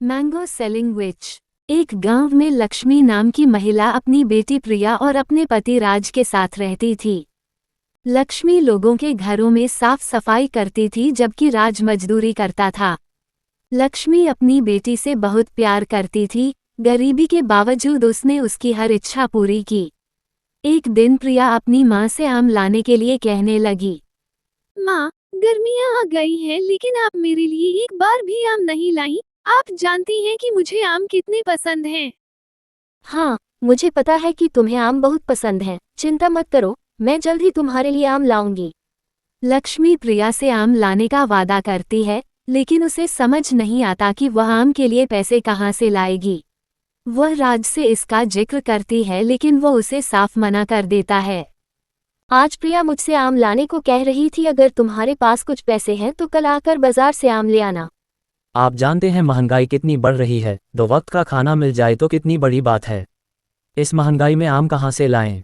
Mango selling विच। एक गांव में लक्ष्मी नाम की महिला अपनी बेटी प्रिया और अपने पति राज के साथ रहती थी। लक्ष्मी लोगों के घरों में साफ सफाई करती थी जबकि राज मजदूरी करता था। लक्ष्मी अपनी बेटी से बहुत प्यार करती थी, गरीबी के बावजूद उसने उसकी हर इच्छा पूरी की। एक दिन प्रिया अपनी माँ से आम लाने के लिए कहने लगी, माँ, गर्मियाँ आ गई हैं लेकिन आप मेरे लिए एक बार भी आम नहीं लाई। आप जानती हैं कि मुझे आम कितने पसंद हैं। हाँ, मुझे पता है कि तुम्हें आम बहुत पसंद हैं। चिंता मत करो, मैं जल्द ही तुम्हारे लिए आम लाऊंगी। लक्ष्मी प्रिया से आम लाने का वादा करती है, लेकिन उसे समझ नहीं आता कि वह आम के लिए पैसे कहाँ से लाएगी। वह राज से इसका जिक्र करती है लेकिन वह उसे साफ मना कर देता है। आज प्रिया मुझसे आम लाने को कह रही थी, अगर तुम्हारे पास कुछ पैसे हैं तो कल आकर बाजार से आम ले आना। आप जानते हैं महंगाई कितनी बढ़ रही है, 2 वक्त का खाना मिल जाए तो कितनी बड़ी बात है। इस महंगाई में आम कहाँ से लाएं?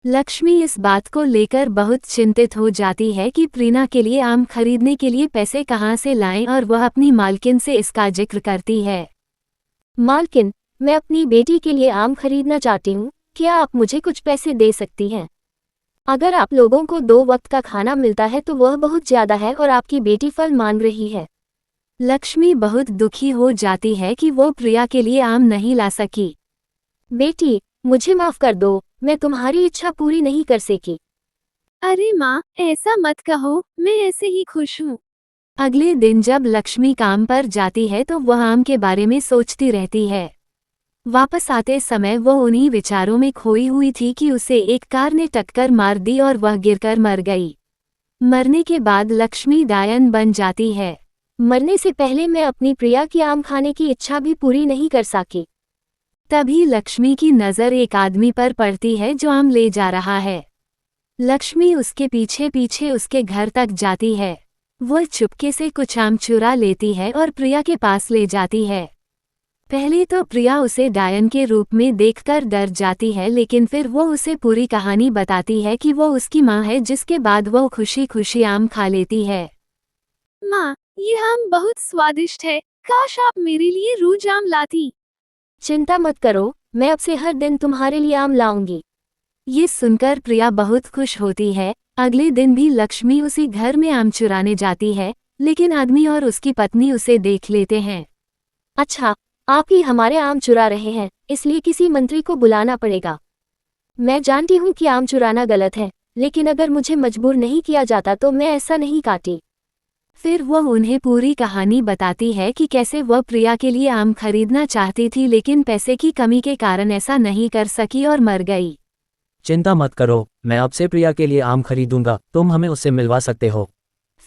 लक्ष्मी इस बात को लेकर बहुत चिंतित हो जाती है कि प्रीना के लिए आम खरीदने के लिए पैसे कहाँ से लाएं और वह अपनी मालकिन से इसका जिक्र करती है। मालकिन, मैं अपनी बेटी के लिए आम खरीदना चाहती हूँ, क्या आप मुझे कुछ पैसे दे सकती हैं? अगर आप लोगों को 2 वक्त का खाना मिलता है तो वह बहुत ज्यादा है और आपकी बेटी फल मांग रही है। लक्ष्मी बहुत दुखी हो जाती है कि वो प्रिया के लिए आम नहीं ला सकी। बेटी, मुझे माफ कर दो, मैं तुम्हारी इच्छा पूरी नहीं कर सकी। अरे माँ, ऐसा मत कहो, मैं ऐसे ही खुश हूँ। अगले दिन जब लक्ष्मी काम पर जाती है तो वह आम के बारे में सोचती रहती है। वापस आते समय वह उन्हीं विचारों में खोई हुई थी कि उसे एक कार ने टक्कर मार दी और वह गिरकर मर गई। मरने के बाद लक्ष्मी डायन बन जाती है। मरने से पहले मैं अपनी प्रिया की आम खाने की इच्छा भी पूरी नहीं कर सकी। तभी लक्ष्मी की नज़र एक आदमी पर पड़ती है जो आम ले जा रहा है। लक्ष्मी उसके पीछे पीछे उसके घर तक जाती है। वह चुपके से कुछ आम चुरा लेती है और प्रिया के पास ले जाती है। पहले तो प्रिया उसे डायन के रूप में देखकर डर जाती है, लेकिन फिर वो उसे पूरी कहानी बताती है कि वो उसकी माँ है, जिसके बाद वो खुशी खुशी आम खा लेती है। माँ, ये आम बहुत स्वादिष्ट है, काश आप मेरे लिए रोज आम लाती। चिंता मत करो, मैं अब से हर दिन तुम्हारे लिए आम लाऊंगी। ये सुनकर प्रिया बहुत खुश होती है। अगले दिन भी लक्ष्मी उसी घर में आम चुराने जाती है, लेकिन आदमी और उसकी पत्नी उसे देख लेते हैं। अच्छा, आप ही हमारे आम चुरा रहे हैं, इसलिए किसी मंत्री को बुलाना पड़ेगा। मैं जानती हूँ कि आम चुराना गलत है, लेकिन अगर मुझे मजबूर नहीं किया जाता तो मैं ऐसा नहीं काटी। फिर वह उन्हें पूरी कहानी बताती है कि कैसे वह प्रिया के लिए आम खरीदना चाहती थी, लेकिन पैसे की कमी के कारण ऐसा नहीं कर सकी और मर गई। चिंता मत करो, मैं अब से प्रिया के लिए आम खरीदूंगा, तुम हमें उससे मिलवा सकते हो।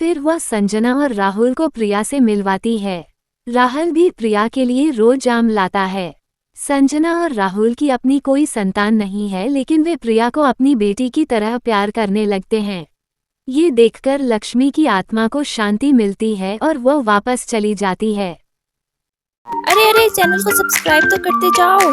फिर वह संजना और राहुल को प्रिया से मिलवाती है। राहुल भी प्रिया के लिए रोज आम लाता है। संजना और राहुल की अपनी कोई संतान नहीं है, लेकिन वे प्रिया को अपनी बेटी की तरह प्यार करने लगते हैं। ये देखकर लक्ष्मी की आत्मा को शांति मिलती है और वह वापस चली जाती है। अरे चैनल को सब्सक्राइब तो करते जाओ।